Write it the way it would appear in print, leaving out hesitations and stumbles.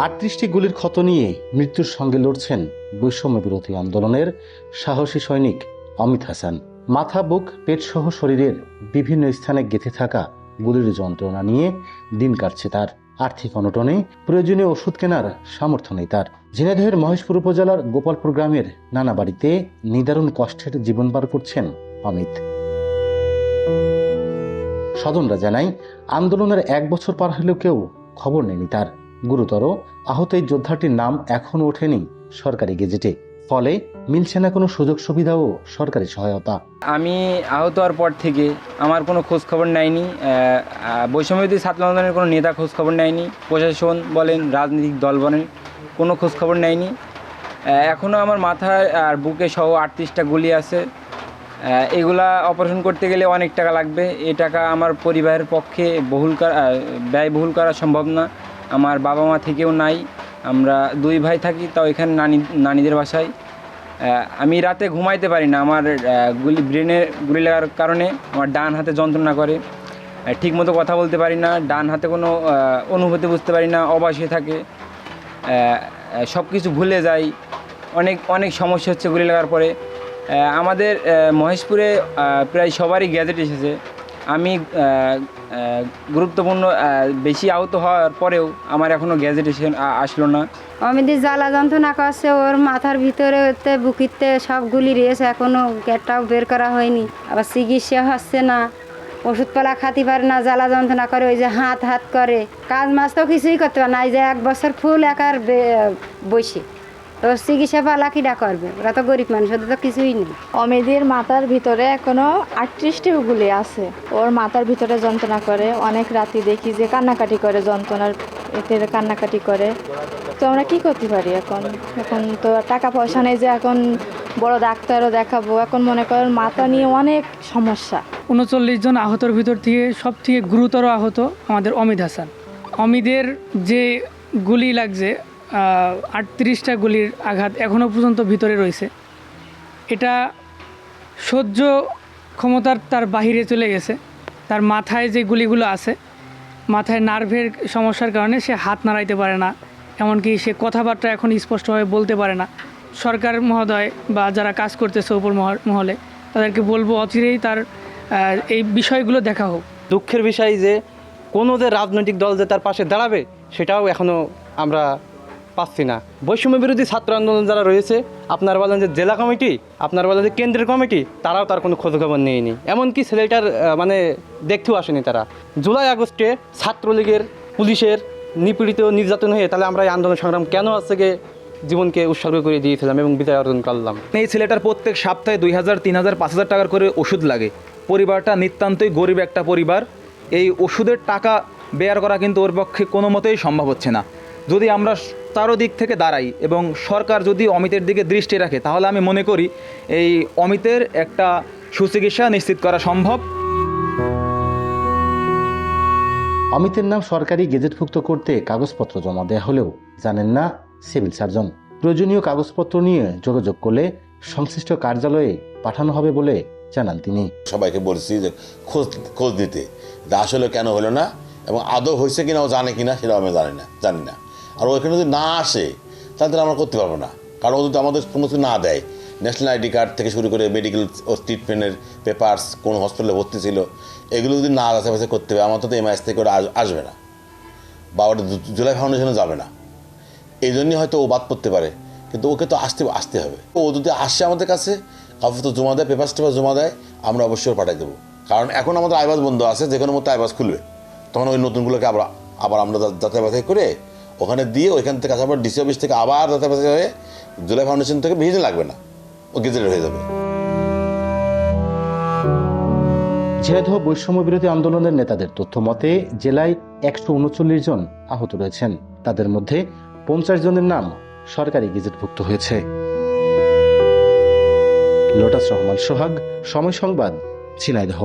38টি গুলির ক্ষত নিয়ে মৃত্যুর সঙ্গে লড়ছেন বৈষম্য বিরোধী আন্দোলনের সাহসী সৈনিক অমিত হাসান। মাথা, বুক, পেট সহ শরীরের বিভিন্ন স্থানে গেঁথে থাকা গুলির যন্ত্রণা নিয়ে দিন কাটছে তার। আর্থিক অনটনে প্রয়োজনীয় ওষুধ কেনার সামর্থ্য নেই তার। ঝিনাইদহের মহেশপুর উপজেলার গোপালপুর গ্রামের নানা বাড়িতে নিদারুণ কষ্টের জীবন পার করছেন অমিত। স্বজনরা জানায়, আন্দোলনের 1 বছর পার হলেও কেউ খবর নেয়নি তার। গুরুতর আহত এই যোদ্ধাটির নাম এখনো ওঠেনি সরকারি গেজেটে, ফলে মিলছে না কোনো সুযোগ সুবিধা ও সরকারি সহায়তা। আমি আহত হওয়ার পর থেকে আমার কোনো খোঁজ খবর নেয়নি, বৈষম্যবিরোধী ছাত্র আন্দোলনের কোনো নেতা খোঁজ খবর নেয়নি, প্রশাসন বলেন, রাজনৈতিক দল বলেন, কোনো খোঁজ খবর নেয়নি। এখনও আমার মাথায় আর বুকে সহ 38টা গুলি আছে। এগুলা অপারেশন করতে গেলে অনেক টাকা লাগবে। এই টাকা আমার পরিবারের পক্ষে ব্যয়বহুল করা সম্ভব না। আমার বাবা মা থেকেও নাই, আমরা 2 ভাই থাকি, তাও এখানে নানিদের বাসায়। আমি রাতে ঘুমাইতে পারি না, আমার ব্রেনে গুলি লাগার কারণে আমার ডান হাতে যন্ত্রণা করে, ঠিকমতো কথা বলতে পারি না, ডান হাতে কোনো অনুভূতি বুঝতে পারি না, অবাস হয়ে থাকে, সব কিছু ভুলে যাই। অনেক সমস্যা হচ্ছে গুলি লাগার পরে। আমাদের মহেশপুরে প্রায় সবারই গ্যাজেট এসেছে। আমি গুরুত্বপূর্ণ বেশি আহত হওয়ার পরেও আমার এখনও গ্যাজেট আসলো না। অমিত জ্বালা যন্ত্রণা করছে, ওর মাথার ভিতরে বুকিতে সব গুলি রয়েছে, এখনও গ্যাটটাও বের করা হয়নি। আবার চিকিৎসা হচ্ছে না, ওষুধপালা খাতে পারে না, জ্বালা যন্ত্রণা করে, ওই যে হাত করে, কাজ মাছ তো কিছুই করতে পারে না। এই যে 1 বছর ফুল একার বসে, তো চিকিৎসা পালা কিটা করবে? ওরা তো গরিব মানুষ, ওদের তো কিছুই নেই। অমিতের মাথার ভিতরে এখনো 38টি গুলি আছে। ওর মাথার ভিতরে যন্ত্রণা করে, অনেক রাতে দেখি যে কান্নাকাটি করে, যন্ত্রণার এতে কান্নাকাটি করে। তো আমরা কি করতে পারি? এখন তো টাকা পয়সা নেই যে এখন বড় ডাক্তারও দেখাবো। এখন মনে করেন মাথা নিয়ে অনেক সমস্যা। 39 জন আহতর ভিতর থেকে সবথেকে গুরুতর আহত আমাদের অমিত হাসান। অমিতের যে গুলি লাগছে, 38টা গুলির আঘাত এখনও পর্যন্ত ভিতরে রয়েছে। এটা সহ্য ক্ষমতার তার বাহিরে চলে গেছে। তার মাথায় যে গুলিগুলো আছে, মাথায় নার্ভের সমস্যার কারণে সে হাত নাড়াইতে পারে না, এমনকি সে কথাবার্তা এখন স্পষ্টভাবে বলতে পারে না। সরকার মহোদয় বা যারা কাজ করতেছে উপর মহলে, তাদেরকে বলবো অচিরেই তার এই বিষয়গুলো দেখা হোক। দুঃখের বিষয় যে কোনো যে রাজনৈতিক দল যে তার পাশে দাঁড়াবে সেটাও এখনও আমরা পাচ্ছি না। বৈষম্য বিরোধী ছাত্র আন্দোলন যারা রয়েছে, আপনারা বলেন যে জেলা কমিটি, আপনারা বলেন যে কেন্দ্রের কমিটি, তারাও তার কোনো খোঁজখবর নেয়নি। এমনকি ছেলেটার দেখতেও আসেনি তারা। জুলাই আগস্টে ছাত্রলীগের, পুলিশের নিপীড়িত, নির্যাতন হয়ে তাহলে আমরা এই আন্দোলন সংগ্রাম কেন আজকে জীবনকে উৎসর্গ করে দিয়েছিলাম এবং বিজয় অর্জন করলাম। এই ছেলেটার প্রত্যেক সপ্তাহে 2000, 3000, 5000 টাকার করে ওষুধ লাগে। পরিবারটা নিতান্তই গরিব একটা পরিবার। এই ওষুধের টাকা বেয়ার করা কিন্তু ওর পক্ষে কোনো মতেই সম্ভব হচ্ছে না। যদি আমরা তারও দিক থেকে দাঁড়াই এবং সরকার যদি অমিতের দিকে দৃষ্টি রাখে, তাহলে আমি মনে করি এই অমিতের একটা সুচিকিৎসা নিশ্চিত করা সম্ভব। অমিতের নাম সরকারি গেজেটভুক্ত করতে কাগজপত্র জমা দেওয়া হলেও জানেন না সিভিল সার্জন। প্রয়োজনীয় কাগজপত্র নিয়ে যোগাযোগ করলে সংশ্লিষ্ট কার্যালয়ে পাঠানো হবে বলে জানান তিনি। সবাইকে বলছি যে খোঁজ দিতে, আসলে কেন হলো না এবং আদৌ হয়েছে কিনা ও জানে কিনা সেটাও আমি জানি না। আর ওইখানে যদি না আসে তাহলে আমরা করতে পারবো না, কারণ ও যদি আমাদের কোনো কিছু না দেয়, ন্যাশনাল আইডি কার্ড থেকে শুরু করে মেডিকেল ও ট্রিটমেন্টের পেপারস, কোন হসপিটালে ভর্তি ছিল, এগুলো যদি না যাচাই করতে হবে, আমার তো এমআইএস থেকে ওরা আসবে না বা ওটা জুলাই ফাউন্ডেশনে যাবে না। এই জন্যই হয়তো ও বাদ পড়তে পারে, কিন্তু ওকে তো আসতে হবে। ও যদি আসছে আমাদের কাছে, কাগজ তো জমা দেয়, পেপার জমা দেয়, আমরা অবশ্যই পাঠাই দেবো। কারণ এখন আমাদের আইবাস বন্ধ আছে, যে কোনো মতো আইবাস খুলবে, তখন ওই নতুনগুলোকে আবার আমরা যাচাই বাছাই করে ওখানে দিয়ে ওইখান থেকে আসার পর ডিসি অফিস থেকে আবার যাচাই বাছাই হয়ে জুলাই ফাউন্ডেশন থেকে ভিজিট লাগবে না, ও গেজেটেড হয়ে যাবে। ঝিনাইদহ বৈষম্য বিরোধী আন্দোলনের নেতাদের তথ্য মতে জেলায় 139 জন আহত রয়েছেন। তাদের মধ্যে 50 জনের নাম সরকারি গেজেটভুক্ত হয়েছে। লোটাস রহমান সোহাগ, সময় সংবাদ, ঝিনাইদহ।